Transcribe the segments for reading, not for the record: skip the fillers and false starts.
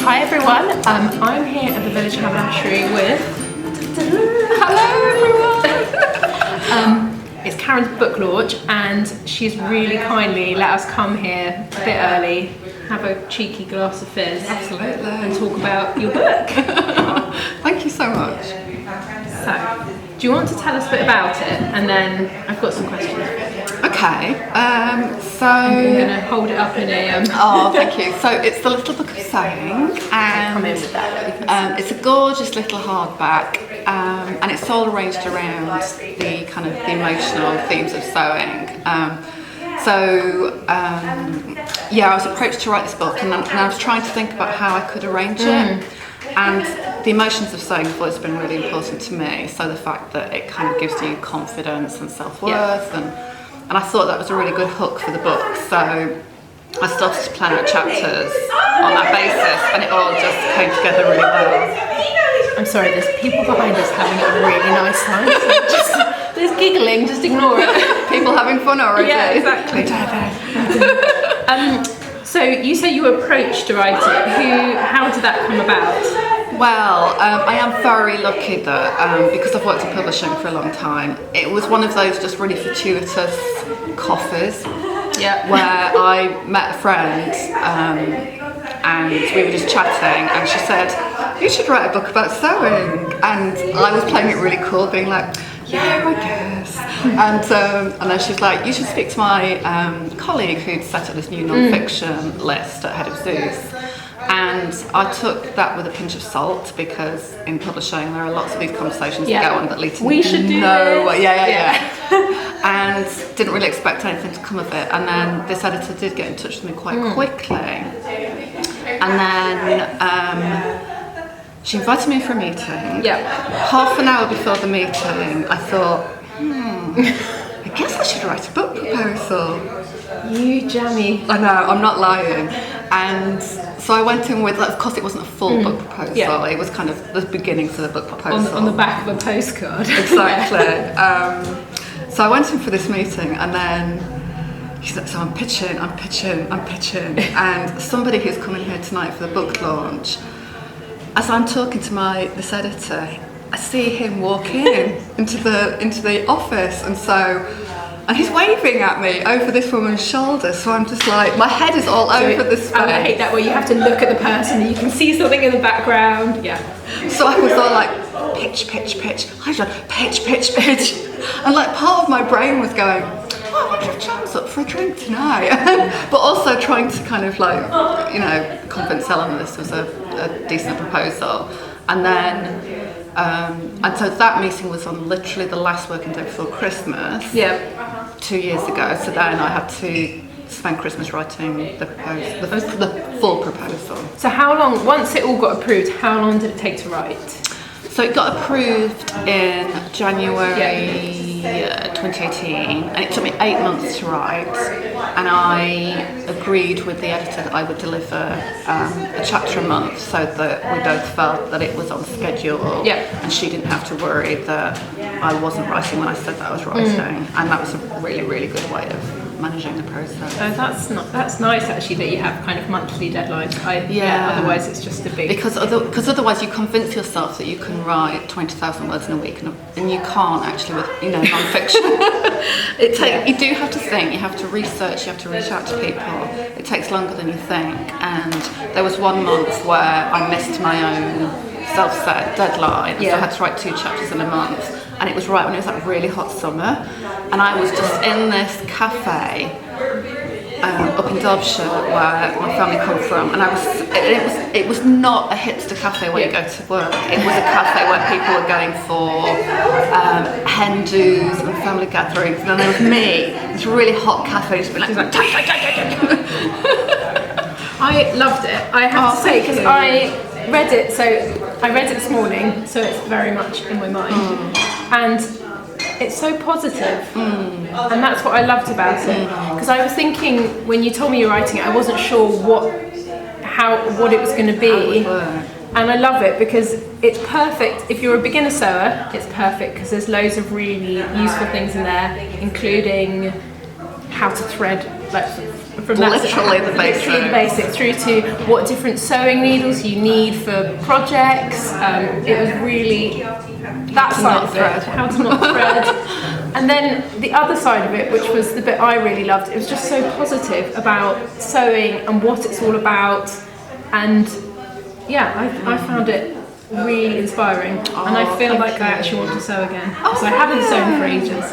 Hi everyone, I'm here at the Village Haberdashery with... Hello everyone! It's Karen's book launch and she's really kindly let us come here a bit early, have a cheeky glass of fizz. Absolutely. And talk about your book. Thank you so much. So, do you want to tell us a bit about it? And then I've got some questions. Okay, so... I'm going to hold it up in a... Oh, thank you. So it's the Little Book of Sewing, and come in with that. it's a gorgeous little hardback, and it's all arranged around the kind of the emotional themes of sewing. Yeah, I was approached to write this book, and I was trying to think about how I could arrange it. And the emotions of sewing have always been really important to me. So the fact that it kind of gives you confidence and self-worth, and I thought that was a really good hook for the book. So I started to plan out chapters on that basis, and it all just came together really well. I'm sorry, there's people behind us having a really nice time. So there's giggling, just ignore it. People having fun already. Yeah, exactly. So you say you were approached to write it. How did that come about? Well, I am very lucky that because I've worked in publishing for a long time, it was one of those just really fortuitous coffees where I met a friend and we were just chatting, and she said, "You should write a book about sewing," and I was playing it really cool, being like, "Yeah, I guess." And then she's like, "You should speak to my colleague who'd set up this new non-fiction list at Head of Zeus." And I took that with a pinch of salt, because in publishing there are lots of these conversations that go on that lead to nowhere. And didn't really expect anything to come of it. And then this editor did get in touch with me quite quickly. And then she invited me in for a meeting. Half an hour before the meeting, I thought, I guess I should write a book proposal. You jammy. I know, I'm not lying. And so I went in with, of course it wasn't a full book proposal, it was kind of the beginnings of the book proposal. On the back of a postcard. Exactly. So I went in for this meeting, and then she's like, "So I'm pitching. And somebody who's coming here tonight for the book launch, as I'm talking to this editor, I see him walk into the office, and he's waving at me over this woman's shoulder, so I'm just like, my head is all over this space. I hate that where you have to look at the person and you can see something in the background. So I was all like, pitch. Hi John, pitch. And like part of my brain was going, I wonder if John's up for a drink tonight. But also trying to kind of like, convince Ellen that this was a decent proposal. And then, and so that meeting was on literally the last working day before Christmas. 2 years ago. So then I had to spend Christmas writing the full proposal. So how long, once it all got approved, how long did it take to write? So it got approved in January 2018, and it took me 8 months to write, and I agreed with the editor that I would deliver a chapter a month, so that we both felt that it was on schedule, and she didn't have to worry that I wasn't writing when I said that I was writing, and that was a really, really good way of managing the process. Oh, that's nice actually, that you have kind of monthly deadlines. Otherwise it's just a big... Because otherwise you convince yourself that you can write 20,000 words in a week, and you can't actually with non-fiction. You do have to think, you have to research, you have to reach out to people. It takes longer than you think, and there was 1 month where I missed my own self-set deadline, so I had to write 2 chapters in a month. And it was right when it was like really hot summer, and I was just in this cafe up in Derbyshire where my family come from, and it was not a hipster cafe where you go to work. It was a cafe where people were going for hen do's and family gatherings, and then there was me, this really hot cafe, just being like, I loved it. I have to say, because I read it this morning, so it's very much in my mind. And it's so positive, and that's what I loved about it. Because I was thinking, when you told me you were writing it, I wasn't sure what it was going to be, and I love it because it's perfect. If you're a beginner sewer, it's perfect because there's loads of really useful things in there, including how to thread, like from literally the basics through to what different sewing needles you need for projects. It was really that side of it, how to not thread. And then the other side of it, which was the bit I really loved, it was just so positive about sewing and what it's all about. And yeah, I found it really inspiring, and I feel like I actually want to sew again, because I haven't sewn for ages.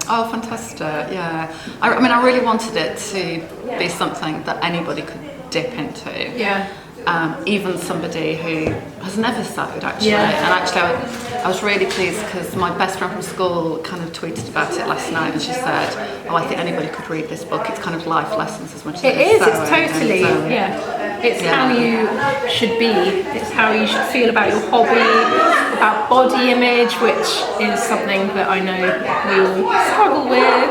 Oh, fantastic. Yeah, I mean, I really wanted it to be something that anybody could dip into. Even somebody who has never sewed, actually. And actually I was really pleased, because my best friend from school kind of tweeted about it last night, and she said, oh, I think anybody could read this book. It's kind of life lessons as much as it is. sewing. It's totally, it's how you should be, it's how you should feel about your hobby, about body image, which is something that I know we all struggle with.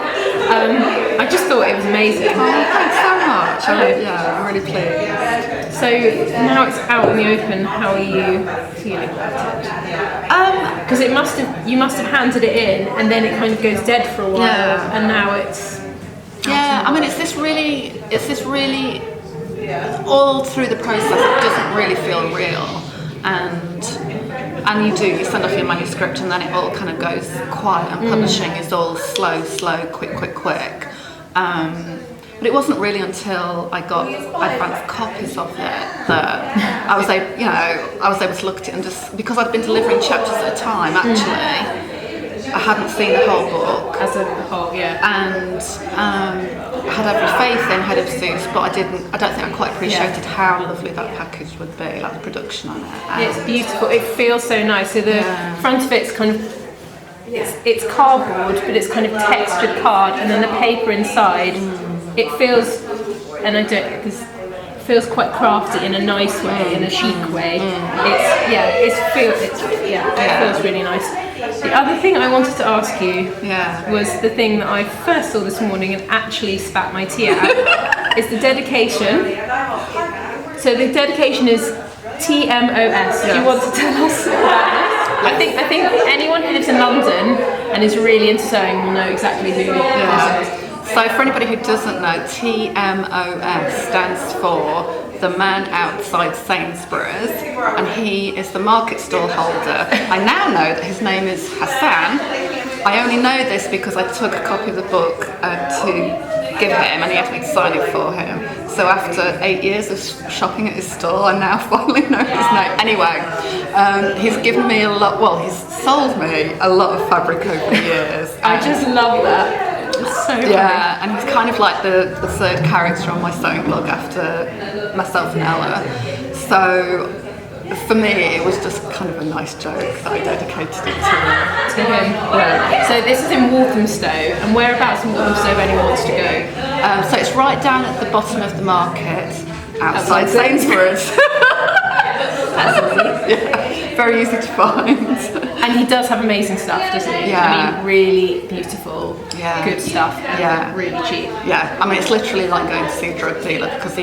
I just thought it was amazing. Oh, thanks so much. I'm really pleased. So now it's out in the open, how are you feeling about it? Because you must have handed it in, and then it kind of goes dead for a while, and now it's... I mean, it's this really, all through the process, it doesn't really feel real, and you send off your manuscript, and then it all kind of goes quiet, and publishing is all slow, quick. But it wasn't really until I got advanced copies of it that I was able to look at it, and just because I'd been delivering chapters at a time, actually, I hadn't seen the whole book as a whole, and had every faith in Head of Zeus, but I don't think I quite appreciated how lovely that package would be, like the production on it. It's beautiful. It feels so nice. So the front of it's kind of, it's cardboard, but it's kind of textured card, and then the paper inside. It feels, and it feels quite crafty in a nice way, in a chic way. It feels really nice. The other thing I wanted to ask you was the thing that I first saw this morning and actually spat my tea out, is the dedication. So the dedication is TMOS. Do you want to tell us about this? I think anyone who lives in London and is really into sewing will know exactly who this is. So for anybody who doesn't know, TMOS stands for the man outside Sainsbury's, and he is the market stall holder. I now know that his name is Hassan. I only know this because I took a copy of the book to give him, and he asked me to sign it for him. So after 8 years of shopping at his stall, I now finally know his name. Anyway, he's given me he's sold me a lot of fabric over the years. I just love that. It's so funny. And he's kind of like the third character on my sewing blog after myself and Ella. So for me, it was just kind of a nice joke that I dedicated it to him. So this is in Walthamstow, and whereabouts in Walthamstow if anyone wants to go? So it's right down at the bottom of the market, outside Sainsbury's. That's easy. Very easy to find. And he does have amazing stuff, doesn't he? I mean, really beautiful, good stuff, and really cheap. I mean, it's literally like going to see a drug dealer, because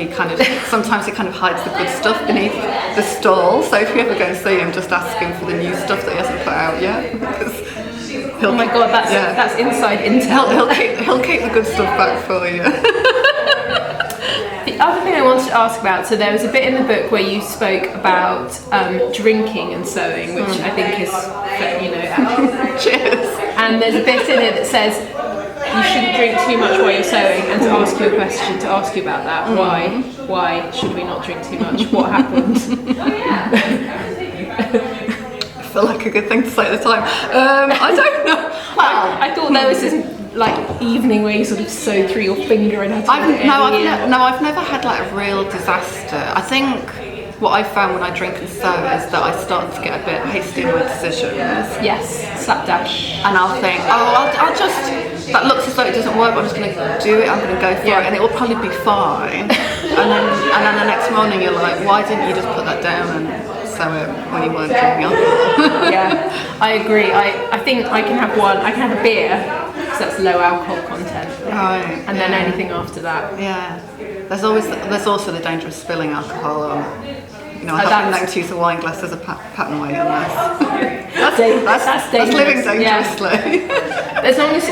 sometimes he kind of hides the good stuff beneath the stall. So if you ever go and see him, just ask him for the new stuff that he hasn't put out yet. Oh my god, that's inside intel. He'll keep the good stuff back for you. The other thing I wanted to ask about, so there was a bit in the book where you spoke about drinking and sewing, which I think is, cheers. And there's a bit in it that says you shouldn't drink too much while you're sewing, and to ask you a question, to ask you about that. Why should we not drink too much? What happened? I feel like a good thing to say at the time. I don't know. Well, I thought there was this evening where you sort of sewed through your finger and had to I've never had like a real disaster. I think what I found when I drink and sew is that I start to get a bit hasty in my decisions. Yes, slapdash. And I'll think, I'll just, that looks as though it doesn't work, but I'm just going to do it, I'm going to go for it, and it will probably be fine. and then the next morning you're like, why didn't you just put that down and sew it when you weren't drinking alcohol? I agree. I think I can have one. I can have a beer, because that's low alcohol content. Right. And then anything after that. Yeah. There's also the danger of spilling alcohol on. I have been known to use a wine glass as a pattern weight on this. That's living dangerously. As long as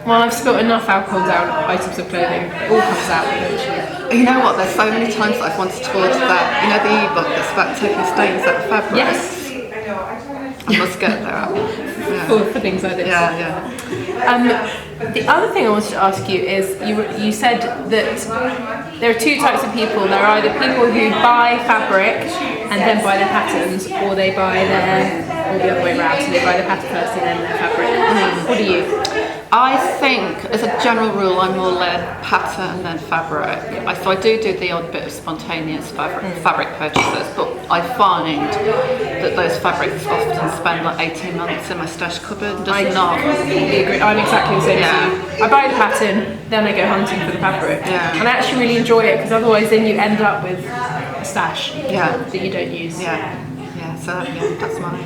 Well, I've spilt enough alcohol down items of clothing. It all comes out eventually. You know what? There's so many times that I've wanted to order that. You know the ebook that's about taking stains out of fabric. Yes. I must get that. Yeah. For things like this. Yeah. The other thing I wanted to ask you is you said that there are two types of people. There are either people who buy fabric and then buy their patterns, or they buy or the other way around. So they buy the pattern first and then their fabric. What do you? I think, as a general rule, I'm more led pattern than fabric. So I do the odd bit of spontaneous fabric purchases, but I find that those fabrics often spend like 18 months in my stash cupboard. I completely agree. I'm exactly the same as you. I buy the pattern, then I go hunting for the fabric. Yeah. And I actually really enjoy it, because otherwise then you end up with a stash that you don't use. So that's mine.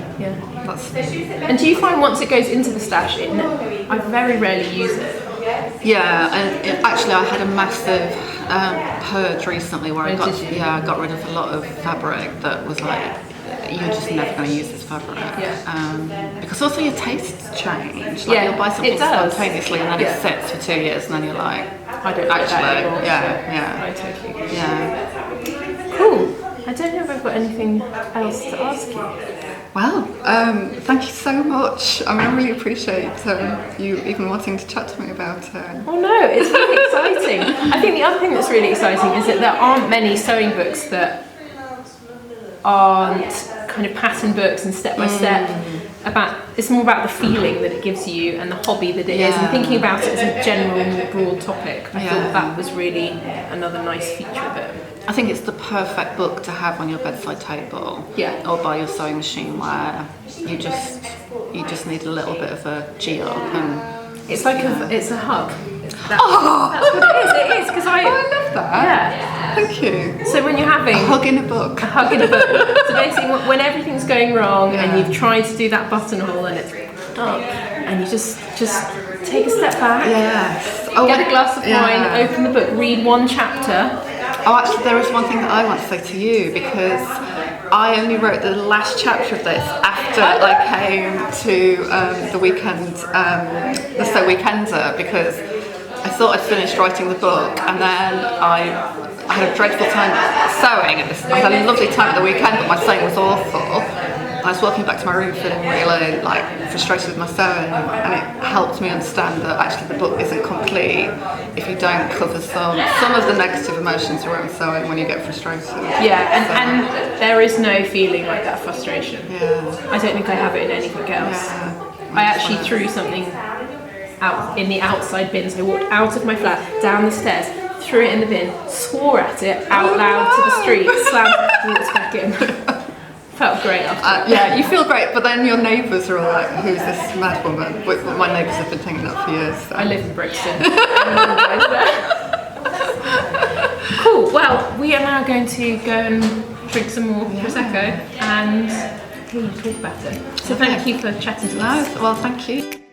And do you find once it goes into the stash, I very rarely use it. Yeah, and actually I had a massive purge recently where I got rid of a lot of fabric that was like, you're just never going to use this fabric. Because also your tastes change. Like you'll buy something spontaneously and then it sits for 2 years and then you're like, I don't like that anymore. I totally agree. Cool. I don't know if I've got anything else to ask you. Well, thank you so much. I really appreciate you even wanting to chat to me about it. Oh no, it's really exciting. I think the other thing that's really exciting is that there aren't many sewing books that aren't kind of pattern books and step by step. It's more about the feeling that it gives you and the hobby that it is, and thinking about it as a general broad topic. I thought that was really another nice feature of it. I think it's the perfect book to have on your bedside table, or by your sewing machine, where you just need a little bit of a G-up, and it's like it's a hug. That's what it is. It is, because I love that. Thank you. So when you're having a hug in a book, so basically when everything's going wrong and you've tried to do that buttonhole and it's up, and you just take a step back, get a glass of wine, open the book, read one chapter. Oh, actually, there is one thing that I want to say to you, because I only wrote the last chapter of this after I came to the weekend, the Sew Weekender, because I thought I'd finished writing the book, and then I had a dreadful time sewing. I had a lovely time at the weekend, but my sewing was awful. I was walking back to my room feeling really frustrated with my sewing, and it helped me understand that actually the book isn't complete if you don't cover some of the negative emotions around sewing when you get frustrated. And there is no feeling like that frustration. I don't think I have it in anything else. I actually threw something out in the outside bin, so I walked out of my flat, down the stairs, threw it in the bin, swore at it out loud to the street, slammed, walked back in. Felt great after. You feel great, but then your neighbours are all like, who's this mad woman? My neighbours have been thinking that for years. So. I live in Brixton. Cool, well, we are now going to go and drink some more Prosecco and hear you talk about it. So thank you for chatting to us. Well, thank you.